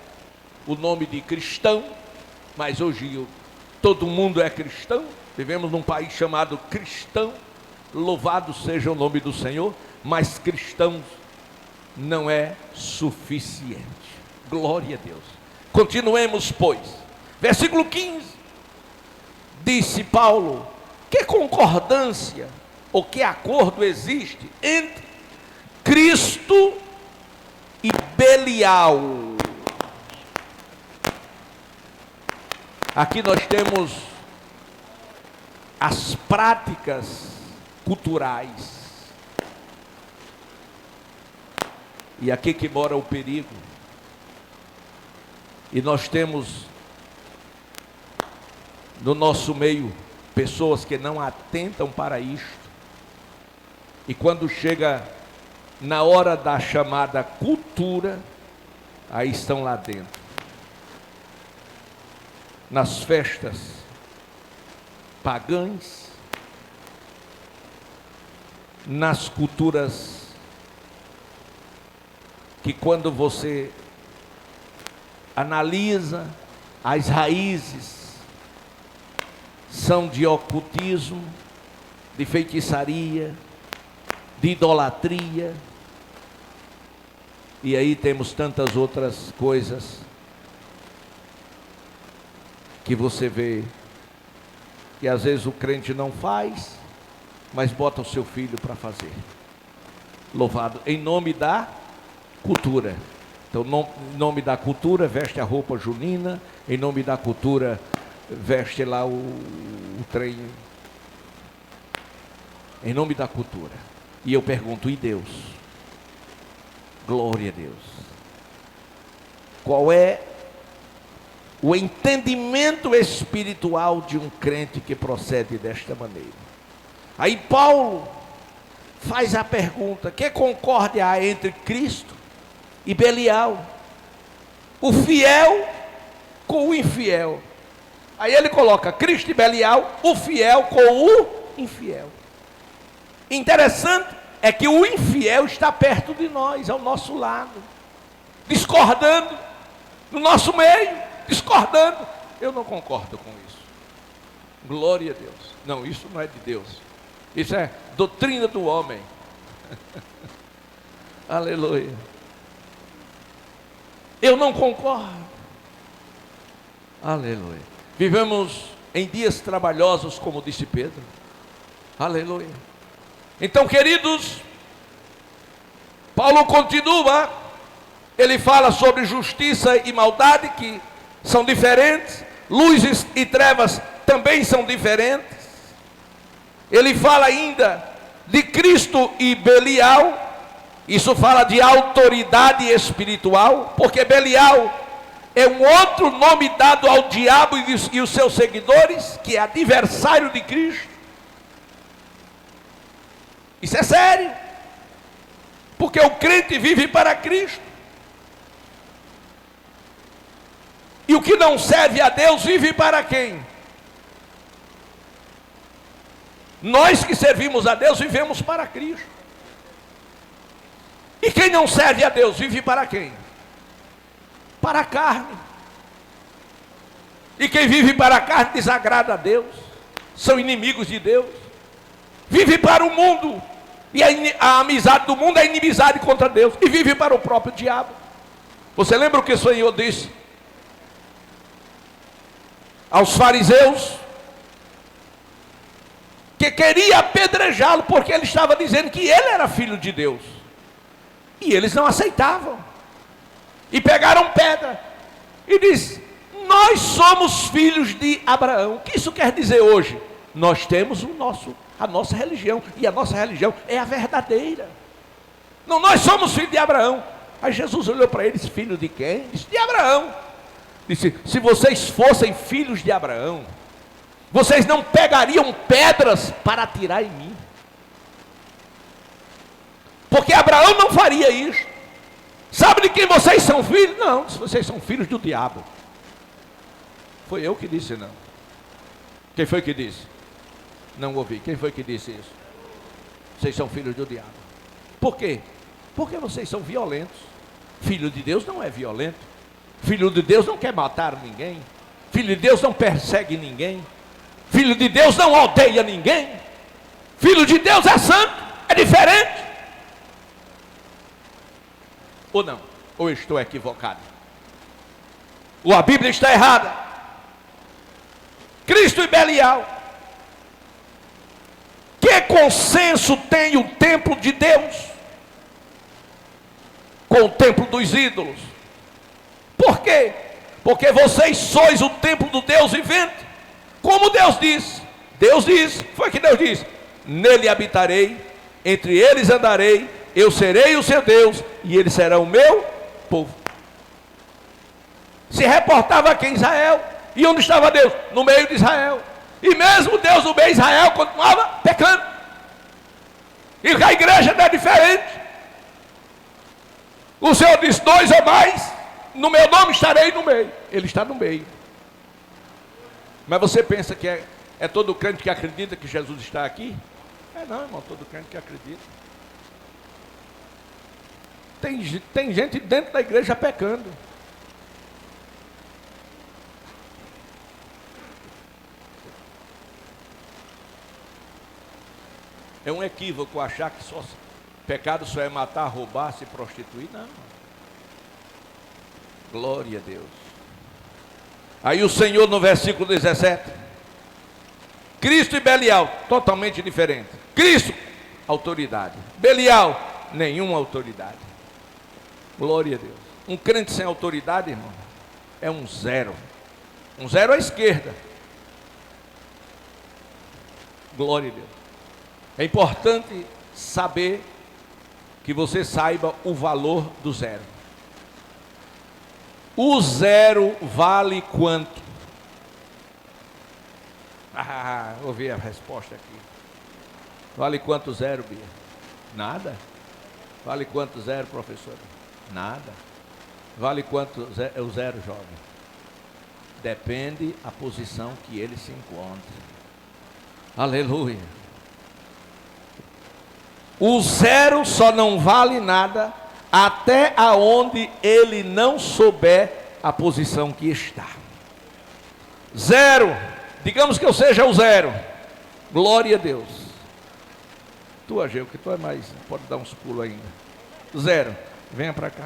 o nome de cristão. Mas hoje todo mundo é cristão. Vivemos num país chamado cristão. Louvado seja o nome do Senhor. Mas cristãos não é suficiente. Glória a Deus. Continuemos, pois. Versículo 15. Disse Paulo, que concordância ou que acordo existe entre Cristo e Belial? Aqui nós temos as práticas culturais. E aqui que mora o perigo. E nós temos no nosso meio pessoas que não atentam para isto. E quando chega na hora da chamada cultura, aí estão lá dentro. Nas festas pagãs, nas culturas que, quando você analisa, as raízes são de ocultismo, de feitiçaria, de idolatria, e aí temos tantas outras coisas que você vê que às vezes o crente não faz, mas bota o seu filho para fazer. Louvado, em nome da cultura. Então, em nome da cultura, veste a roupa junina, em nome da cultura, veste lá o trem. Em nome da cultura. E eu pergunto, e Deus? Glória a Deus. Qual é o entendimento espiritual de um crente que procede desta maneira? Aí Paulo faz a pergunta: que concórdia há entre Cristo e Belial? O fiel com o infiel. Aí ele coloca Cristo e Belial, o fiel com o infiel. Interessante é que o infiel está perto de nós, ao nosso lado, discordando, no nosso meio, discordando. Eu não concordo com isso. Glória a Deus. Não, isso não é de Deus. Isso é doutrina do homem. Aleluia. Eu não concordo. Aleluia. Vivemos em dias trabalhosos, como disse Pedro. Aleluia. Então, queridos, Paulo continua. Ele fala sobre justiça e maldade, que são diferentes. Luzes e trevas também são diferentes. Ele fala ainda de Cristo e Belial. Isso fala de autoridade espiritual, porque Belial é um outro nome dado ao diabo e os seus seguidores, que é adversário de Cristo. Isso é sério, porque o crente vive para Cristo, e o que não serve a Deus vive para quem? Nós que servimos a Deus vivemos para Cristo. E quem não serve a Deus vive para quem? Para a carne. E quem vive para a carne desagrada a Deus, são inimigos de Deus. Vive para o mundo, e a amizade do mundo é inimizade contra Deus, e vive para o próprio diabo. Você lembra o que o Senhor disse aos fariseus? Que queria apedrejá-lo, porque ele estava dizendo que ele era filho de Deus, e eles não aceitavam, e pegaram pedra, e disse: nós somos filhos de Abraão. O que isso quer dizer hoje? Nós temos a nossa religião, e a nossa religião é a verdadeira. Não, nós somos filhos de Abraão. Aí Jesus olhou para eles: filho de quem? Disse: de Abraão. Disse: se vocês fossem filhos de Abraão, vocês não pegariam pedras para atirar em mim, porque Abraão não faria isso. Sabe de quem vocês são filhos? Não, vocês são filhos do diabo. Foi eu que disse não. Quem foi que disse? Não ouvi. Quem foi que disse isso? Vocês são filhos do diabo. Por quê? Porque vocês são violentos. Filho de Deus não é violento. Filho de Deus não quer matar ninguém. Filho de Deus não persegue ninguém. Filho de Deus não odeia ninguém. Filho de Deus é santo, é diferente. Ou não? Ou estou equivocado? Ou a Bíblia está errada? Cristo e Belial. Que consenso tem o templo de Deus com o templo dos ídolos? Por quê? Porque vocês sois o templo do Deus vivente. Como Deus disse. Deus disse, foi que Deus disse: nele habitarei, entre eles andarei, eu serei o seu Deus, e eles serão o meu povo. Se reportava aqui em Israel. E onde estava Deus? No meio de Israel. E mesmo Deus no meio de Israel continuava pecando. E a igreja não é diferente. O Senhor diz: 2 ou mais, no meu nome estarei no meio. Ele está no meio. Mas você pensa que é todo crente que acredita que Jesus está aqui? Não, irmão, todo crente que acredita. Tem gente dentro da igreja pecando. É um equívoco achar que pecado só é matar, roubar, se prostituir. Não. Glória a Deus. Aí o Senhor no versículo 17. Cristo e Belial, totalmente diferente. Cristo, autoridade. Belial, nenhuma autoridade. Glória a Deus. Um crente sem autoridade, irmão, é um zero. Um zero à esquerda. Glória a Deus. É importante saber que você saiba o valor do zero. O zero vale quanto? Ouvi a resposta aqui. Vale quanto zero, Bia? Nada. Vale quanto zero, professor? Nada. Vale quanto o zero, jovem? Depende a posição que ele se encontra. Aleluia. O zero só não vale nada até aonde ele não souber a posição que está. Zero. Digamos que eu seja o zero. Glória a Deus. Tu, Ageu, que tu é mais, pode dar uns pulos ainda. Zero. Venha para cá.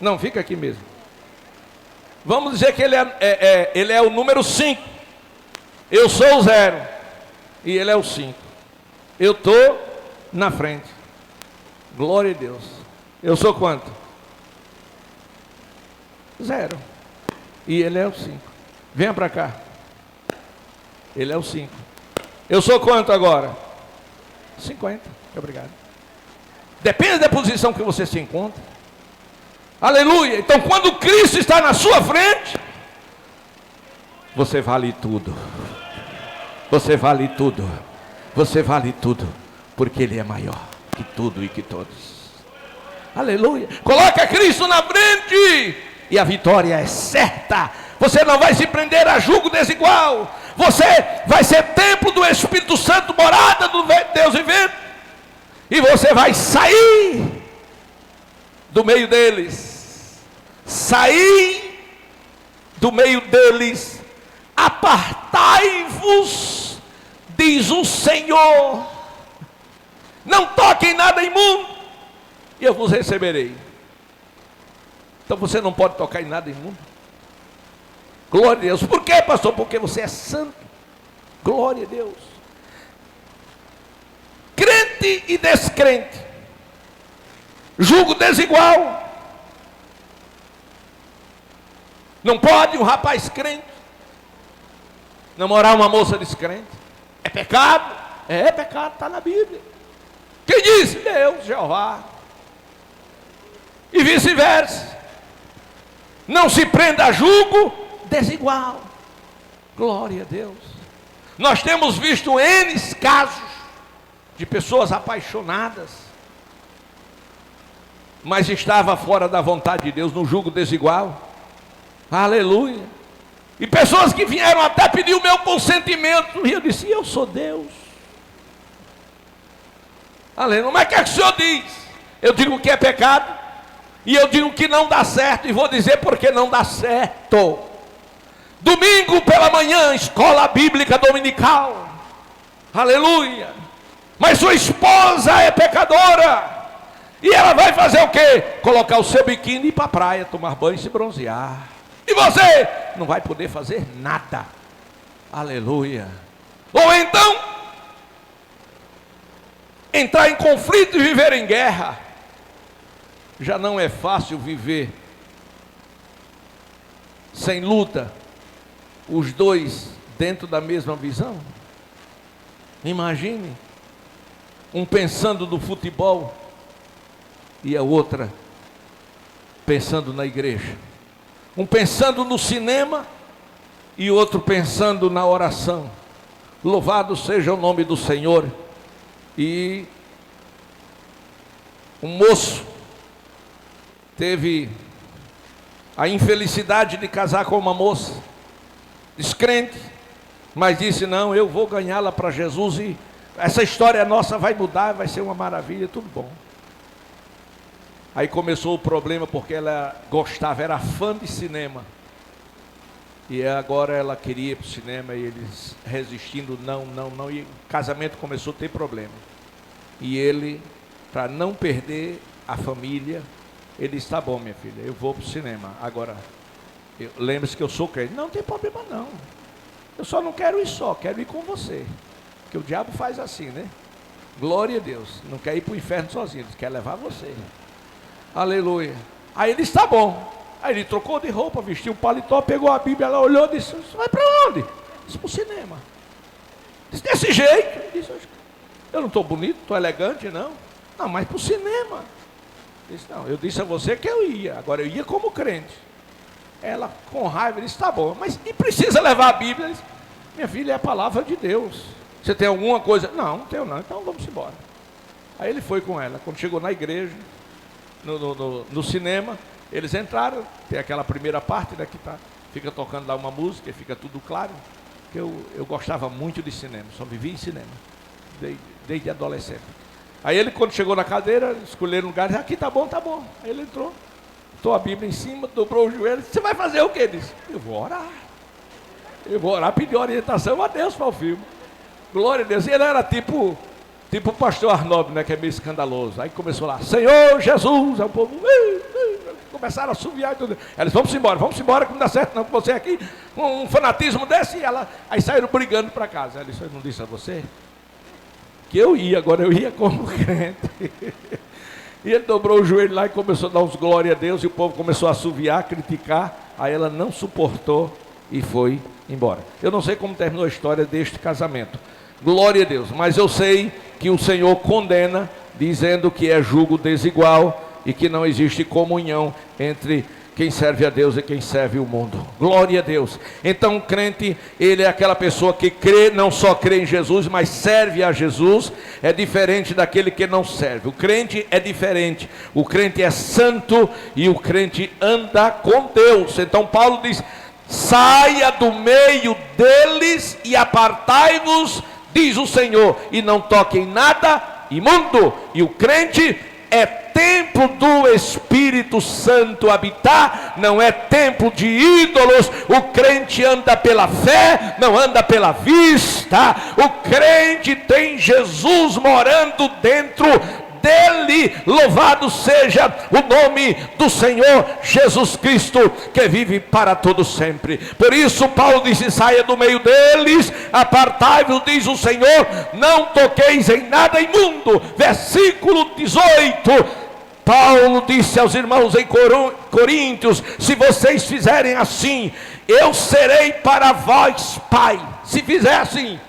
Não, fica aqui mesmo. Vamos dizer que ele é o número 5. Eu sou o zero. E ele é o 5. Eu estou na frente. Glória a Deus. Eu sou quanto? Zero. E ele é o 5. Venha para cá. Ele é o 5. Eu sou quanto agora? 50. Obrigado. Depende da posição que você se encontra. Aleluia. Então quando Cristo está na sua frente, você vale tudo. Você vale tudo. Você vale tudo. Porque Ele é maior que tudo e que todos. Aleluia. Coloca Cristo na frente e a vitória é certa. Você não vai se prender a julgo desigual. Você vai ser templo do Espírito Santo, morada do Deus vivente. E você vai sair do meio deles. Sair do meio deles. Apartai-vos, diz o Senhor. Não toquem nada imundo, e eu vos receberei. Então você não pode tocar em nada imundo. Glória a Deus. Por quê, pastor? Porque você é santo. Glória a Deus. Crente e descrente. Julgo desigual. Não pode um rapaz crente namorar uma moça descrente. É pecado? É pecado, está na Bíblia. Quem disse? Deus, Jeová. E vice-versa. Não se prenda a julgo desigual. Glória a Deus. Nós temos visto N casos de pessoas apaixonadas, mas estava fora da vontade de Deus, no julgo desigual. Aleluia. E pessoas que vieram até pedir o meu consentimento, e eu disse: eu sou Deus. Aleluia. Mas o que é que o Senhor diz? Eu digo que é pecado, e eu digo que não dá certo, e vou dizer porque não dá certo. Domingo pela manhã, escola bíblica dominical. Aleluia. Mas sua esposa é pecadora. E ela vai fazer o quê? Colocar o seu biquíni e ir para a praia, tomar banho e se bronzear. E você não vai poder fazer nada. Aleluia. Ou então, entrar em conflito e viver em guerra. Já não é fácil viver sem luta, os dois dentro da mesma visão. Imagine, um pensando no futebol e a outra pensando na igreja. Um pensando no cinema e outro pensando na oração. Louvado seja o nome do Senhor. E um moço teve a infelicidade de casar com uma moça descrente, mas disse: não, eu vou ganhá-la para Jesus e essa história nossa vai mudar, vai ser uma maravilha, tudo bom. Aí começou o problema, porque ela gostava, era fã de cinema. E agora ela queria ir para o cinema, e eles resistindo, não, e o casamento começou a ter problema. E ele, para não perder a família, ele disse: tá bom, minha filha, eu vou para o cinema. Agora, lembre-se que eu sou crente. Não tem problema não. Eu só não quero ir só, quero ir com você. Porque o diabo faz assim, né? Glória a Deus. Não quer ir para o inferno sozinho, ele quer levar você. Aleluia. Aí ele disse: tá bom. Aí ele trocou de roupa, vestiu um paletó, pegou a Bíblia, ela olhou e disse: você vai para onde? Disse: para o cinema. Disse: desse jeito? Disse: eu não estou bonito, estou elegante, não. Não, mas para o cinema. Disse: não, eu disse a você que eu ia, agora eu ia como crente. Ela, com raiva, disse: tá bom, mas e precisa levar a Bíblia? Disse: minha filha, é a palavra de Deus. Você tem alguma coisa? Não, não tenho não, então vamos embora. Aí ele foi com ela. Quando chegou na igreja, no cinema, eles entraram, tem aquela primeira parte, né, que fica tocando lá uma música e fica tudo claro. Eu gostava muito de cinema, só vivia em cinema, desde adolescente. Aí ele, quando chegou na cadeira, escolheram um lugar, disse: aqui tá bom, tá bom. Aí ele entrou, botou a Bíblia em cima, dobrou o joelho, disse: você vai fazer o quê? Ele disse: eu vou orar, pedir orientação a Deus para o filme. Glória a Deus. E ele era tipo o pastor Arnaldo, né, que é meio escandaloso. Aí começou lá: Senhor Jesus. Aí o povo começaram a assoviar e tudo. Eles: vamos embora, que não dá certo não com você aqui, um fanatismo desse. E aí saíram brigando para casa. Ele disse: eu não disse a você que eu ia, agora eu ia como crente. E ele dobrou o joelho lá e começou a dar uns glória a Deus. E o povo começou a assoviar, criticar. Aí ela não suportou e foi embora. Eu não sei como terminou a história deste casamento. Glória a Deus. Mas eu sei que o Senhor condena, dizendo que é jugo desigual e que não existe comunhão entre quem serve a Deus e quem serve o mundo. Glória a Deus. Então o crente, ele é aquela pessoa que crê, não só crê em Jesus, mas serve a Jesus. É diferente daquele que não serve. O crente é diferente. O crente é santo e o crente anda com Deus. Então Paulo diz: saia do meio deles e apartai-vos, diz o Senhor, e não toquem nada imundo. E o crente é templo do Espírito Santo habitar, não é templo de ídolos. O crente anda pela fé, não anda pela vista. O crente tem Jesus morando dentro dele. Louvado seja o nome do Senhor Jesus Cristo, que vive para todo sempre. Por isso Paulo disse: saia do meio deles, apartai-vos, diz o Senhor, não toqueis em nada imundo. Versículo 18, Paulo disse aos irmãos em Coríntios: se vocês fizerem assim, eu serei para vós pai. Se fizer assim,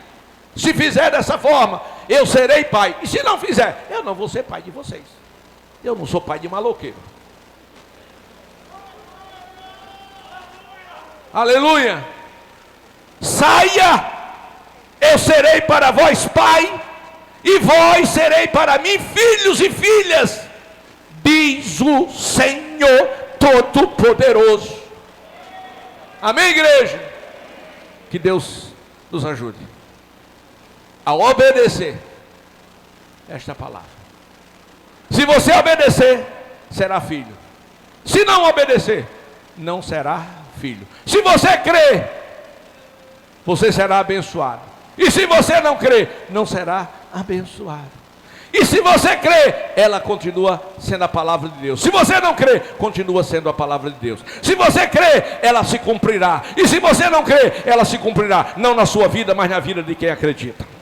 se fizer dessa forma, eu serei pai. E se não fizer, eu não vou ser pai de vocês. Eu não sou pai de maloqueiro. Aleluia. Saia, eu serei para vós pai, e vós serei para mim filhos e filhas, diz o Senhor Todo-Poderoso. Amém, igreja? Que Deus nos ajude a obedecer esta palavra. Se você obedecer, será filho. Se não obedecer, não será filho. Se você crer, você será abençoado. E se você não crer, não será abençoado. E se você crê, ela continua sendo a palavra de Deus. Se você não crê, continua sendo a palavra de Deus. Se você crê, ela se cumprirá. E se você não crê, ela se cumprirá. Não na sua vida, mas na vida de quem acredita.